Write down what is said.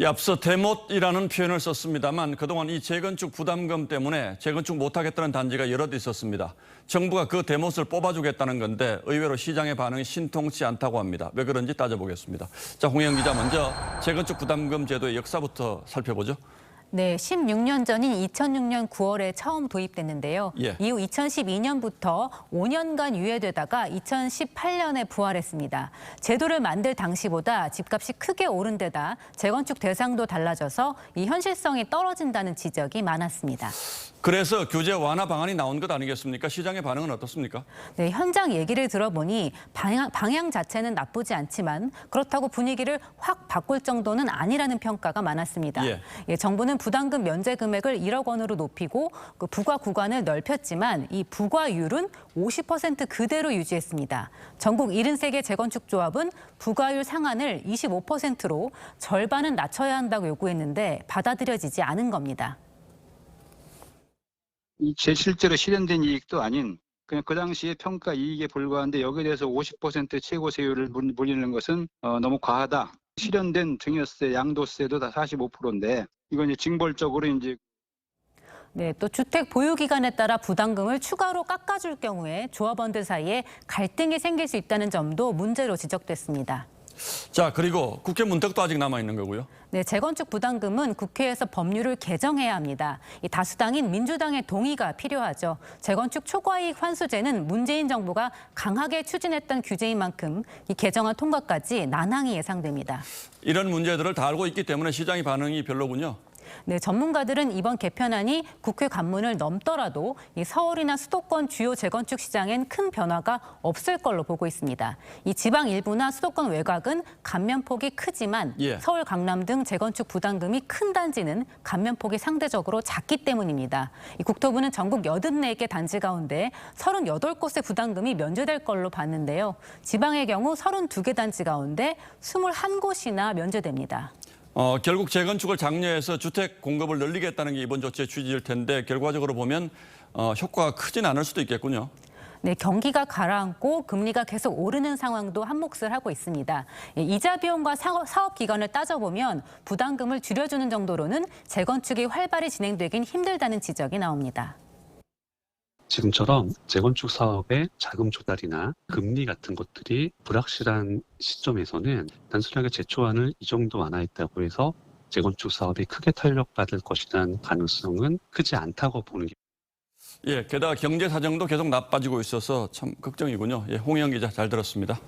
앞서 대못이라는 표현을 썼습니다만 그동안 이 재건축 부담금 때문에 재건축 못하겠다는 단지가 여럿 있었습니다. 정부가 그 대못을 뽑아주겠다는 건데 의외로 시장의 반응이 신통치 않다고 합니다. 왜 그런지 따져보겠습니다. 자, 홍영 기자 먼저 재건축 부담금 제도의 역사부터 살펴보죠. 네, 16년 전인 2006년 9월에 처음 도입됐는데요. 예. 이후 2012년부터 5년간 유예되다가 2018년에 부활했습니다. 제도를 만들 당시보다 집값이 크게 오른 데다 재건축 대상도 달라져서 이 현실성이 떨어진다는 지적이 많았습니다. 그래서 규제 완화 방안이 나온 것 아니겠습니까? 시장의 반응은 어떻습니까? 네, 현장 얘기를 들어보니 방향 자체는 나쁘지 않지만 그렇다고 분위기를 확 바꿀 정도는 아니라는 평가가 많았습니다. 예, 정부는 부담금 면제 금액을 1억 원으로 높이고 그 부과 구간을 넓혔지만 이 부과율은 50% 그대로 유지했습니다. 전국 73개 재건축 조합은 부과율 상한을 25%로 절반은 낮춰야 한다고 요구했는데 받아들여지지 않은 겁니다. 제 실제로 실현된 이익도 아닌 그냥 그 당시의 평가 이익에 불과한데 여기에 대해서 50% 최고 세율을 물리는 것은 너무 과하다. 실현된 증여세, 양도세도 다 45%인데 이건 이제 징벌적으로 이제 네, 또 주택 보유 기간에 따라 부담금을 추가로 깎아줄 경우에 조합원들 사이에 갈등이 생길 수 있다는 점도 문제로 지적됐습니다. 자, 그리고 국회 문턱도 아직 남아있는 거고요. 네, 재건축 부담금은 국회에서 법률을 개정해야 합니다. 이 다수당인 민주당의 동의가 필요하죠. 재건축 초과이익 환수제는 문재인 정부가 강하게 추진했던 규제인 만큼 이 개정안 통과까지 난항이 예상됩니다. 이런 문제들을 다 알고 있기 때문에 시장의 반응이 별로군요. 네, 전문가들은 이번 개편안이 국회 관문을 넘더라도 이 서울이나 수도권 주요 재건축 시장엔 큰 변화가 없을 걸로 보고 있습니다. 이 지방 일부나 수도권 외곽은 감면폭이 크지만 서울, 강남 등 재건축 부담금이 큰 단지는 감면폭이 상대적으로 작기 때문입니다. 이 국토부는 전국 84개 단지 가운데 38곳의 부담금이 면제될 걸로 봤는데요. 지방의 경우 32개 단지 가운데 21곳이나 면제됩니다. 결국 재건축을 장려해서 주택 공급을 늘리겠다는 게 이번 조치의 취지일 텐데 결과적으로 보면 효과가 크진 않을 수도 있겠군요. 네, 경기가 가라앉고 금리가 계속 오르는 상황도 한몫을 하고 있습니다. 이자 비용과 사업 기간을 따져보면 부담금을 줄여주는 정도로는 재건축이 활발히 진행되긴 힘들다는 지적이 나옵니다. 지금처럼 재건축 사업의 자금 조달이나 금리 같은 것들이 불확실한 시점에서는 단순하게 제초안을 이 정도 완화했다고 해서 재건축 사업이 크게 탄력받을 것이라는 가능성은 크지 않다고 보는 게. 게다가 경제 사정도 계속 나빠지고 있어서 참 걱정이군요. 홍영 기자 잘 들었습니다.